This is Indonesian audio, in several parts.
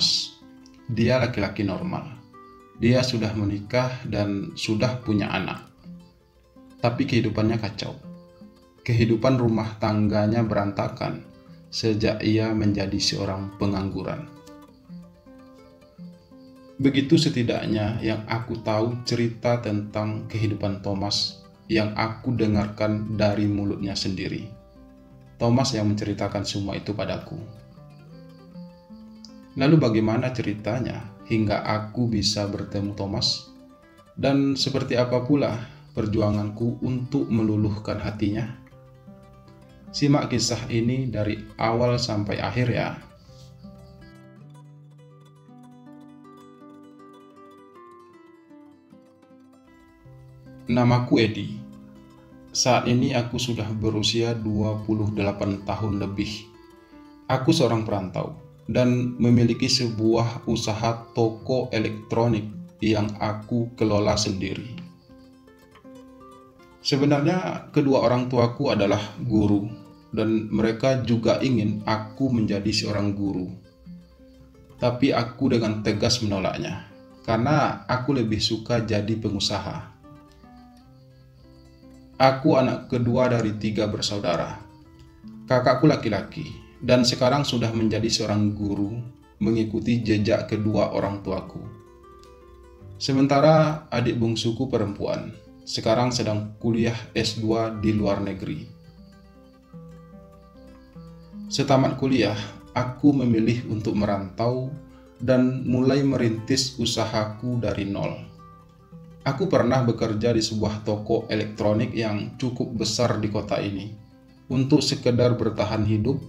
Thomas. Dia laki-laki normal. Dia sudah menikah dan sudah punya anak. Tapi kehidupannya kacau. Kehidupan rumah tangganya berantakan sejak ia menjadi seorang pengangguran. Begitu setidaknya yang aku tahu cerita tentang kehidupan Thomas yang aku dengarkan dari mulutnya sendiri. Thomas yang menceritakan semua itu padaku. Lalu bagaimana ceritanya hingga aku bisa bertemu Thomas? Dan seperti apa pula perjuanganku untuk meluluhkan hatinya? Simak kisah ini dari awal sampai akhir ya. Namaku Edi. Saat ini aku sudah berusia 28 tahun lebih. Aku seorang perantau dan memiliki sebuah usaha toko elektronik yang aku kelola sendiri. Sebenarnya kedua orang tuaku adalah guru dan mereka juga ingin aku menjadi seorang guru. Tapi aku dengan tegas menolaknya karena aku lebih suka jadi pengusaha. Aku anak kedua dari 3 bersaudara. Kakakku laki-laki dan sekarang sudah menjadi seorang guru mengikuti jejak kedua orang tuaku. Sementara adik bungsuku perempuan sekarang sedang kuliah S2 di luar negeri. Setamat kuliah, aku memilih untuk merantau dan mulai merintis usahaku dari nol. Aku pernah bekerja di sebuah toko elektronik yang cukup besar di kota ini untuk sekedar bertahan hidup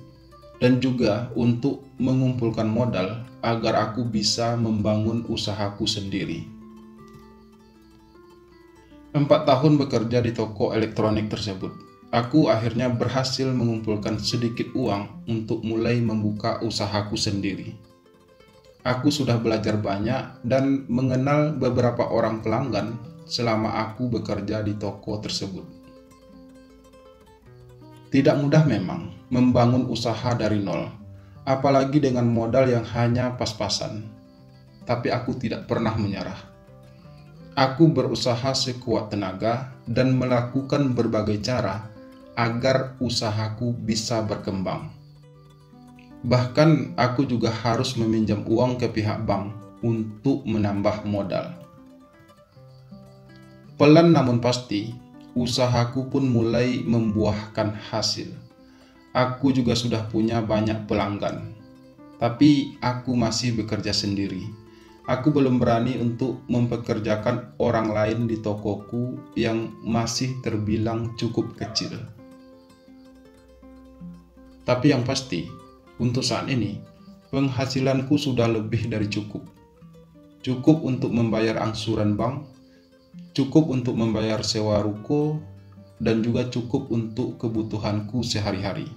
dan juga untuk mengumpulkan modal agar aku bisa membangun usahaku sendiri. 4 tahun bekerja di toko elektronik tersebut, aku akhirnya berhasil mengumpulkan sedikit uang untuk mulai membuka usahaku sendiri. Aku sudah belajar banyak dan mengenal beberapa orang pelanggan selama aku bekerja di toko tersebut. Tidak mudah memang membangun usaha dari nol, apalagi dengan modal yang hanya pas-pasan. Tapi aku tidak pernah menyerah. Aku berusaha sekuat tenaga dan melakukan berbagai cara agar usahaku bisa berkembang. Bahkan aku juga harus meminjam uang ke pihak bank untuk menambah modal. Pelan namun pasti, usahaku pun mulai membuahkan hasil. Aku juga sudah punya banyak pelanggan. Tapi aku masih bekerja sendiri. Aku belum berani untuk mempekerjakan orang lain di tokoku yang masih terbilang cukup kecil. Tapi yang pasti, untuk saat ini, penghasilanku sudah lebih dari cukup. Cukup untuk membayar angsuran bank, cukup untuk membayar sewa ruko, dan juga cukup untuk kebutuhanku sehari-hari.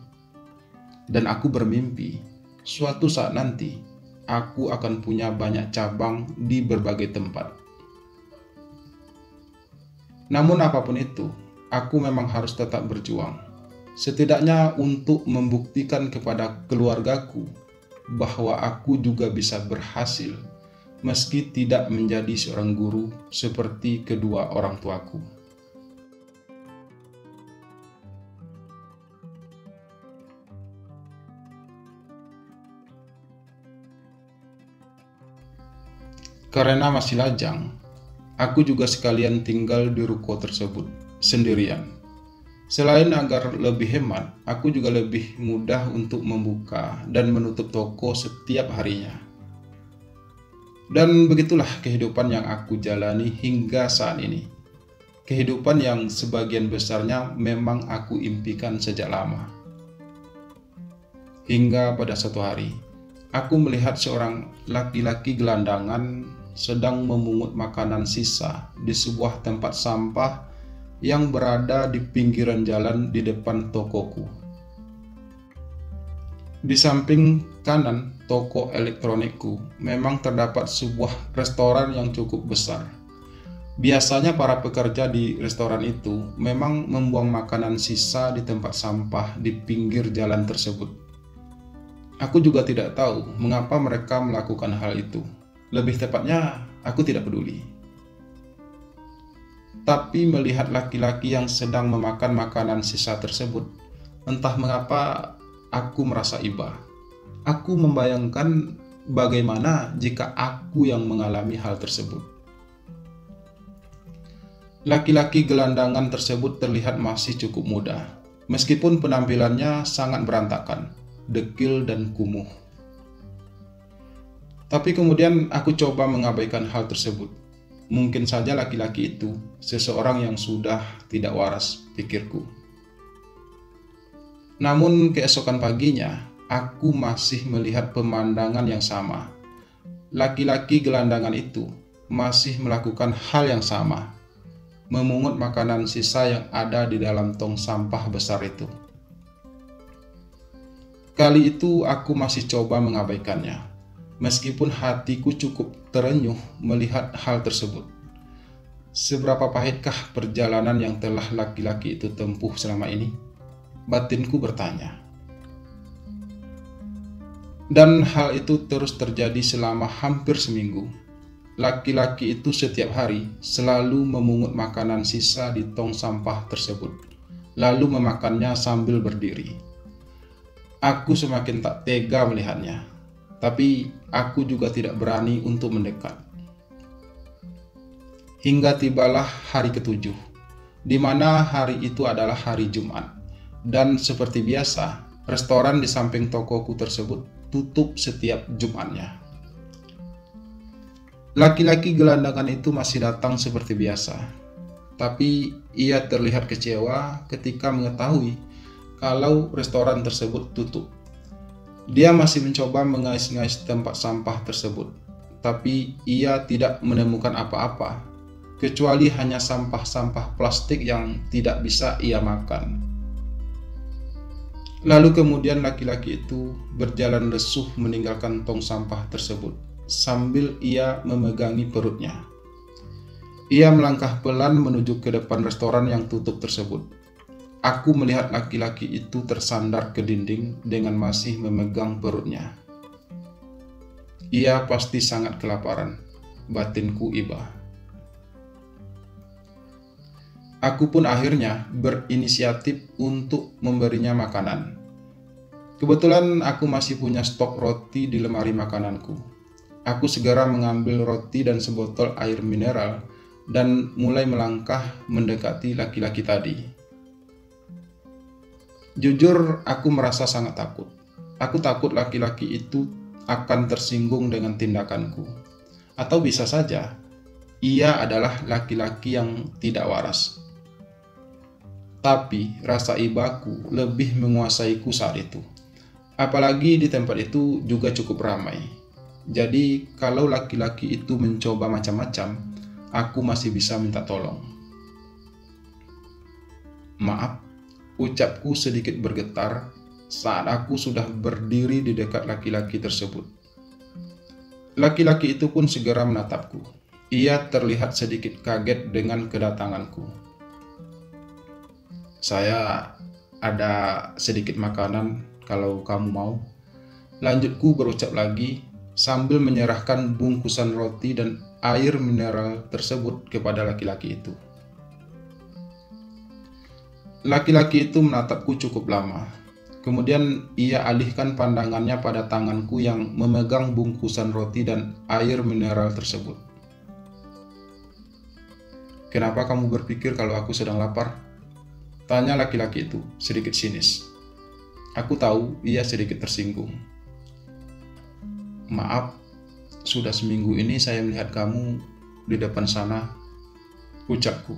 Dan aku bermimpi, suatu saat nanti, aku akan punya banyak cabang di berbagai tempat. Namun apapun itu, aku memang harus tetap berjuang. Setidaknya untuk membuktikan kepada keluargaku bahwa aku juga bisa berhasil meski tidak menjadi seorang guru seperti kedua orang tuaku. Karena masih lajang, aku juga sekalian tinggal di ruko tersebut sendirian. Selain agar lebih hemat, aku juga lebih mudah untuk membuka dan menutup toko setiap harinya. Dan begitulah kehidupan yang aku jalani hingga saat ini. Kehidupan yang sebagian besarnya memang aku impikan sejak lama. Hingga pada suatu hari, aku melihat seorang laki-laki gelandangan sedang memungut makanan sisa di sebuah tempat sampah yang berada di pinggiran jalan di depan tokoku. Di samping kanan toko elektronikku memang terdapat sebuah restoran yang cukup besar. Biasanya para pekerja di restoran itu memang membuang makanan sisa di tempat sampah di pinggir jalan tersebut. Aku juga tidak tahu mengapa mereka melakukan hal itu. Lebih tepatnya, aku tidak peduli. Tapi melihat laki-laki yang sedang memakan makanan sisa tersebut, entah mengapa aku merasa iba. Aku membayangkan bagaimana jika aku yang mengalami hal tersebut. Laki-laki gelandangan tersebut terlihat masih cukup muda, meskipun penampilannya sangat berantakan, dekil dan kumuh. Tapi kemudian aku coba mengabaikan hal tersebut. Mungkin saja laki-laki itu seseorang yang sudah tidak waras, pikirku. Namun keesokan paginya, aku masih melihat pemandangan yang sama. Laki-laki gelandangan itu masih melakukan hal yang sama, memungut makanan sisa yang ada di dalam tong sampah besar itu. Kali itu aku masih coba mengabaikannya, meskipun hatiku cukup terenyuh melihat hal tersebut. Seberapa pahitkah perjalanan yang telah laki-laki itu tempuh selama ini? Batinku bertanya. Dan hal itu terus terjadi selama hampir seminggu. Laki-laki itu setiap hari selalu memungut makanan sisa di tong sampah tersebut, lalu memakannya sambil berdiri. Aku semakin tak tega melihatnya, tapi aku juga tidak berani untuk mendekat. Hingga tibalah hari ketujuh, di mana hari itu adalah hari Jumat, dan seperti biasa, restoran di samping tokoku tersebut tutup setiap Jumatnya. Laki-laki gelandangan itu masih datang seperti biasa, tapi ia terlihat kecewa ketika mengetahui kalau restoran tersebut tutup. Dia masih mencoba mengais-ngais tempat sampah tersebut, tapi ia tidak menemukan apa-apa, kecuali hanya sampah-sampah plastik yang tidak bisa ia makan. Lalu kemudian laki-laki itu berjalan lesuh meninggalkan tong sampah tersebut, sambil ia memegangi perutnya. Ia melangkah pelan menuju ke depan restoran yang tutup tersebut. Aku melihat laki-laki itu tersandar ke dinding dengan masih memegang perutnya. Ia pasti sangat kelaparan, batinku iba. Aku pun akhirnya berinisiatif untuk memberinya makanan. Kebetulan aku masih punya stok roti di lemari makananku. Aku segera mengambil roti dan sebotol air mineral dan mulai melangkah mendekati laki-laki tadi. Jujur, aku merasa sangat takut. Aku takut laki-laki itu akan tersinggung dengan tindakanku. Atau bisa saja, ia adalah laki-laki yang tidak waras. Tapi rasa ibaku lebih menguasaiku saat itu. Apalagi di tempat itu juga cukup ramai. Jadi kalau laki-laki itu mencoba macam-macam, aku masih bisa minta tolong. Maaf, ucapku sedikit bergetar saat aku sudah berdiri di dekat laki-laki tersebut. Laki-laki itu pun segera menatapku. Ia terlihat sedikit kaget dengan kedatanganku. Saya ada sedikit makanan kalau kamu mau. Lanjutku berucap lagi sambil menyerahkan bungkusan roti dan air mineral tersebut kepada laki-laki itu. Laki-laki itu menatapku cukup lama. Kemudian ia alihkan pandangannya pada tanganku yang memegang bungkusan roti dan air mineral tersebut. "Kenapa kamu berpikir kalau aku sedang lapar?" tanya laki-laki itu sedikit sinis. Aku tahu ia sedikit tersinggung. "Maaf, sudah seminggu ini saya melihat kamu di depan sana," ucapku,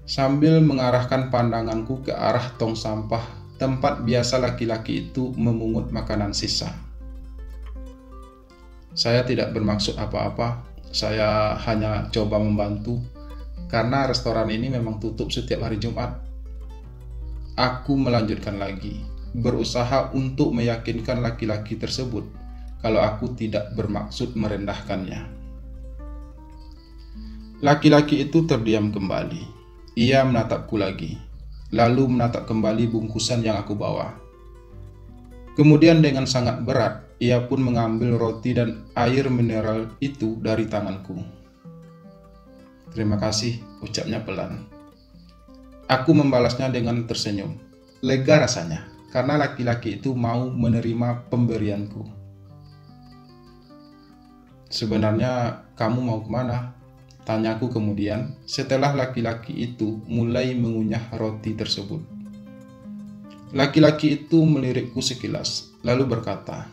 sambil mengarahkan pandanganku ke arah tong sampah tempat biasa laki-laki itu memungut makanan sisa. "Saya tidak bermaksud apa-apa, saya hanya coba membantu, karena restoran ini memang tutup setiap hari Jumat." Aku melanjutkan lagi, berusaha untuk meyakinkan laki-laki tersebut kalau aku tidak bermaksud merendahkannya. Laki-laki itu terdiam kembali. Ia menatapku lagi, lalu menatap kembali bungkusan yang aku bawa. Kemudian dengan sangat berat, ia pun mengambil roti dan air mineral itu dari tanganku. "Terima kasih," ucapnya pelan. Aku membalasnya dengan tersenyum. Lega rasanya, karena laki-laki itu mau menerima pemberianku. "Sebenarnya kamu mau kemana?" tanyaku kemudian setelah laki-laki itu mulai mengunyah roti tersebut. Laki-laki itu melirikku sekilas, lalu berkata,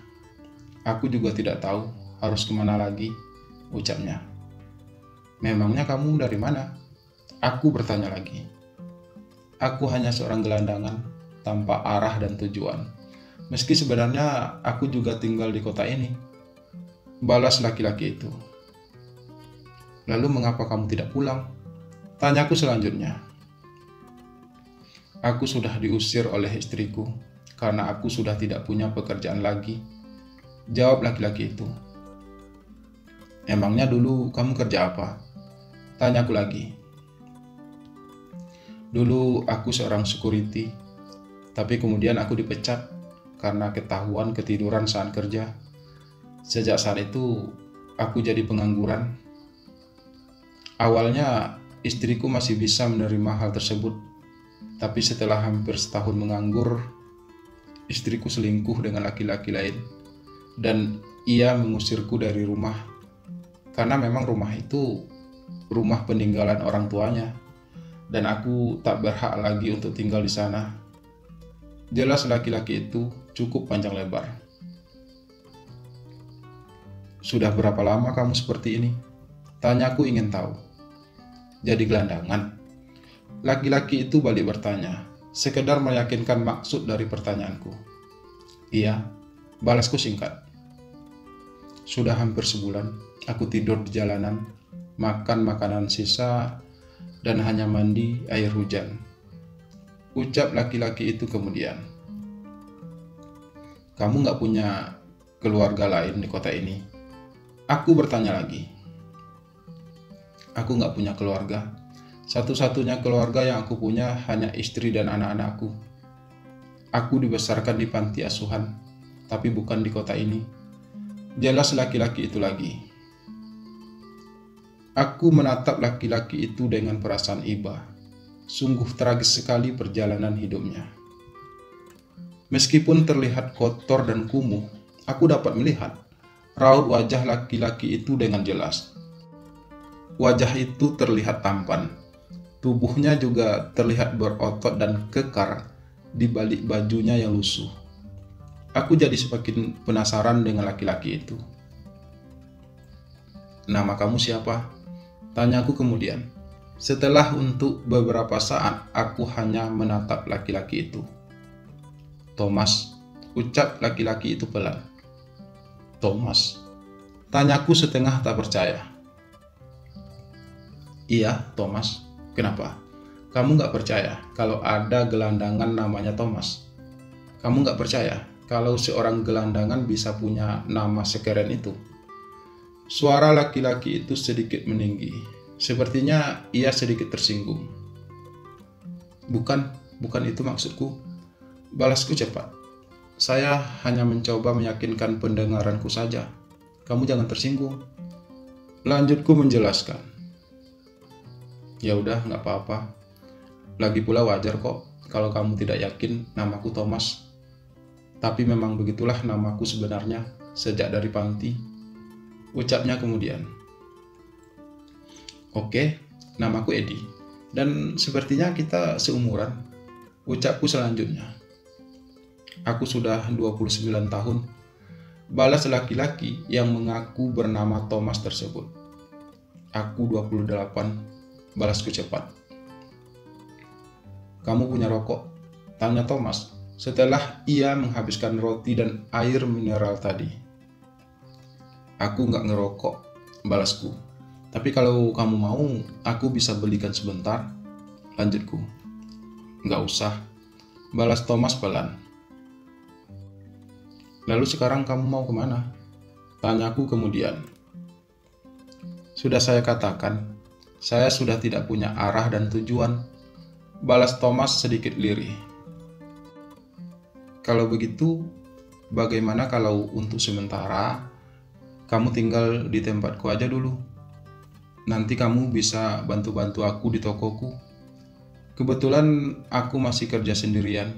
"Aku juga tidak tahu harus kemana lagi," ucapnya. "Memangnya kamu dari mana?" Aku bertanya lagi. "Aku hanya seorang gelandangan tanpa arah dan tujuan. Meski sebenarnya aku juga tinggal di kota ini," balas laki-laki itu. "Lalu mengapa kamu tidak pulang?" tanyaku selanjutnya. "Aku sudah diusir oleh istriku karena aku sudah tidak punya pekerjaan lagi," jawab laki-laki itu. "Emangnya dulu kamu kerja apa?" tanyaku lagi. "Dulu aku seorang security, tapi kemudian aku dipecat karena ketahuan ketiduran saat kerja. Sejak saat itu, aku jadi pengangguran. Awalnya, istriku masih bisa menerima hal tersebut, tapi setelah hampir setahun menganggur, istriku selingkuh dengan laki-laki lain, dan ia mengusirku dari rumah. Karena memang rumah itu rumah peninggalan orang tuanya, dan aku tak berhak lagi untuk tinggal di sana." Jelas laki-laki itu cukup panjang lebar. "Sudah berapa lama kamu seperti ini?" tanyaku ingin tahu. "Jadi gelandangan?" Laki-laki itu balik bertanya, sekedar meyakinkan maksud dari pertanyaanku. "Iya," balasku singkat. "Sudah hampir sebulan, aku tidur di jalanan, makan makanan sisa, dan hanya mandi air hujan," ucap laki-laki itu kemudian. "Kamu gak punya keluarga lain di kota ini?" Aku bertanya lagi. "Aku gak punya keluarga. Satu-satunya keluarga yang aku punya hanya istri dan anak-anakku. Aku dibesarkan di panti asuhan, tapi bukan di kota ini," jelas laki-laki itu lagi. Aku menatap laki-laki itu dengan perasaan iba. Sungguh tragis sekali perjalanan hidupnya. Meskipun terlihat kotor dan kumuh, aku dapat melihat raut wajah laki-laki itu dengan jelas. Wajah itu terlihat tampan. Tubuhnya juga terlihat berotot dan kekar di balik bajunya yang lusuh. Aku jadi semakin penasaran dengan laki-laki itu. "Nama kamu siapa?" tanyaku kemudian. Setelah untuk beberapa saat aku hanya menatap laki-laki itu. "Thomas," ucap laki-laki itu pelan. "Thomas?" tanyaku setengah tak percaya. "Iya, Thomas. Kenapa? Kamu gak percaya kalau ada gelandangan namanya Thomas? Kamu gak percaya kalau seorang gelandangan bisa punya nama sekeren itu?" Suara laki-laki itu sedikit meninggi. Sepertinya ia sedikit tersinggung. Bukan itu maksudku," balasku cepat. "Saya hanya mencoba meyakinkan pendengaranku saja. Kamu jangan tersinggung," lanjutku menjelaskan. "Ya udah, nggak apa-apa. Lagi pula wajar kok kalau kamu tidak yakin namaku Thomas. Tapi memang begitulah namaku sebenarnya sejak dari panti," ucapnya kemudian. "Oke, namaku Edi, dan sepertinya kita seumuran," ucapku selanjutnya. "Aku sudah 29 tahun, balas laki-laki yang mengaku bernama Thomas tersebut. "Aku 28, balasku cepat. "Kamu punya rokok?" tanya Thomas setelah ia menghabiskan roti dan air mineral tadi. "Aku nggak ngerokok," balasku. "Tapi kalau kamu mau, aku bisa belikan sebentar," lanjutku. "Nggak usah," balas Thomas pelan. "Lalu sekarang kamu mau kemana?" tanyaku kemudian. "Sudah saya katakan, saya sudah tidak punya arah dan tujuan," balas Thomas sedikit lirih. "Kalau begitu, bagaimana kalau untuk sementara kamu tinggal di tempatku aja dulu? Nanti kamu bisa bantu-bantu aku di tokoku. Kebetulan aku masih kerja sendirian.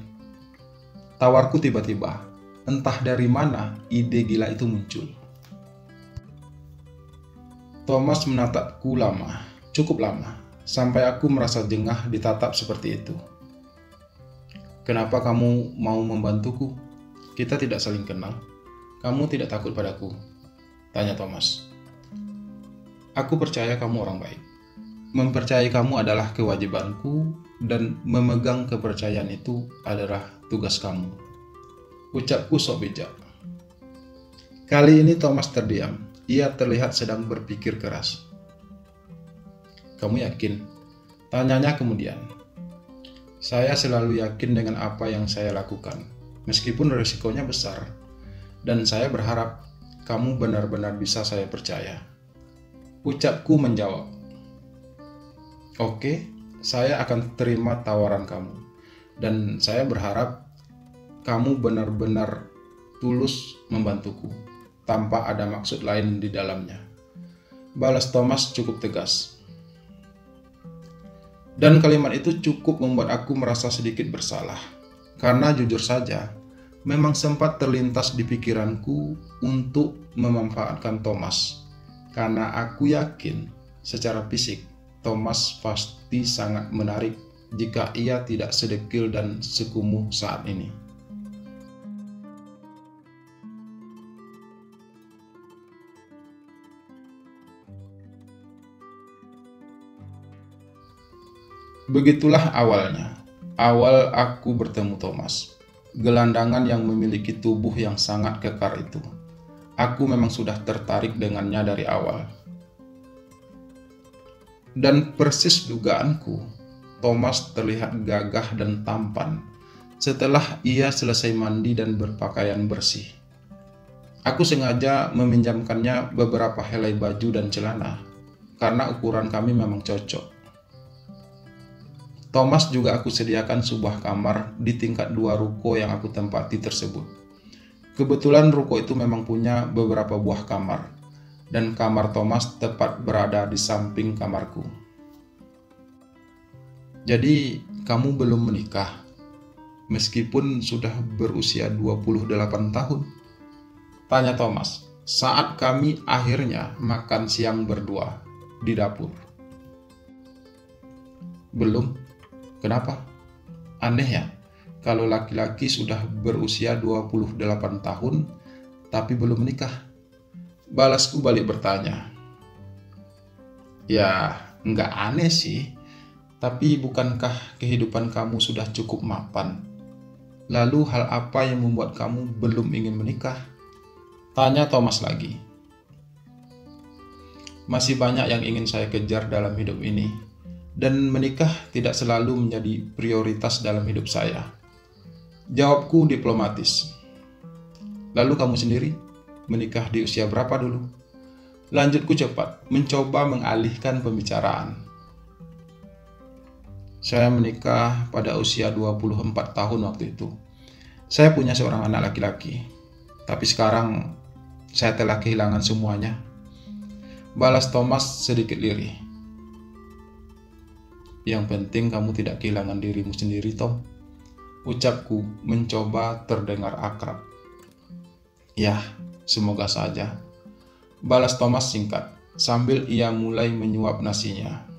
Tawarku tiba-tiba, entah dari mana ide gila itu muncul. Thomas menatapku lama, cukup lama, sampai aku merasa jengah ditatap seperti itu. Kenapa kamu mau membantuku? Kita tidak saling kenal. Kamu tidak takut padaku? Tanya Thomas. Aku percaya kamu orang baik. Mempercayai kamu adalah kewajibanku dan memegang kepercayaan itu adalah tugas kamu. Ucapku sok bijak. Kali ini Thomas terdiam. Ia terlihat sedang berpikir keras. Kamu yakin? Tanyanya kemudian. Saya selalu yakin dengan apa yang saya lakukan, meskipun risikonya besar. Dan saya berharap kamu benar-benar bisa saya percaya. Ucapku menjawab. Oke, saya akan terima tawaran kamu. Dan saya berharap kamu benar-benar tulus membantuku, tanpa ada maksud lain di dalamnya. Balas Thomas cukup tegas. Dan kalimat itu cukup membuat aku merasa sedikit bersalah. Karena jujur saja, memang sempat terlintas di pikiranku untuk memanfaatkan Thomas. Karena aku yakin secara fisik, Thomas pasti sangat menarik jika ia tidak sedekil dan sekumuh saat ini. Begitulah awalnya. Awal aku bertemu Thomas. Gelandangan yang memiliki tubuh yang sangat kekar itu. Aku memang sudah tertarik dengannya dari awal. Dan persis dugaanku, Thomas terlihat gagah dan tampan setelah ia selesai mandi dan berpakaian bersih. Aku sengaja meminjamkannya beberapa helai baju dan celana, karena ukuran kami memang cocok. Thomas juga aku sediakan sebuah kamar di tingkat 2 ruko yang aku tempati tersebut. Kebetulan ruko itu memang punya beberapa buah kamar, dan kamar Thomas tepat berada di samping kamarku. Jadi, kamu belum menikah, meskipun sudah berusia 28 tahun? Tanya Thomas, saat kami akhirnya makan siang berdua di dapur. Belum. Kenapa? Aneh ya, kalau laki-laki sudah berusia 28 tahun, tapi belum menikah. Balasku balik bertanya. Ya, nggak aneh sih, tapi bukankah kehidupan kamu sudah cukup mapan? Lalu hal apa yang membuat kamu belum ingin menikah? Tanya Thomas lagi. Masih banyak yang ingin saya kejar dalam hidup ini. Dan menikah tidak selalu menjadi prioritas dalam hidup saya. Jawabku diplomatis. Lalu kamu sendiri, menikah di usia berapa dulu? Lanjutku cepat, mencoba mengalihkan pembicaraan. Saya menikah pada usia 24 tahun waktu itu. Saya punya seorang anak laki-laki. Tapi sekarang, saya telah kehilangan semuanya. Balas Thomas sedikit lirih. Yang penting kamu tidak kehilangan dirimu sendiri, Tom. Ucapku mencoba terdengar akrab. Ya, semoga saja. Balas Thomas singkat, sambil ia mulai menyuap nasinya.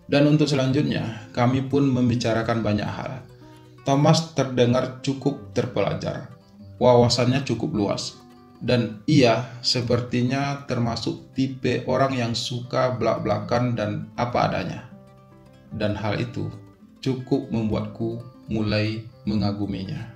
Dan untuk selanjutnya, kami pun membicarakan banyak hal. Thomas terdengar cukup terpelajar. Wawasannya cukup luas. Dan ia sepertinya termasuk tipe orang yang suka belak-belakan dan apa adanya. Dan hal itu cukup membuatku mulai mengaguminya.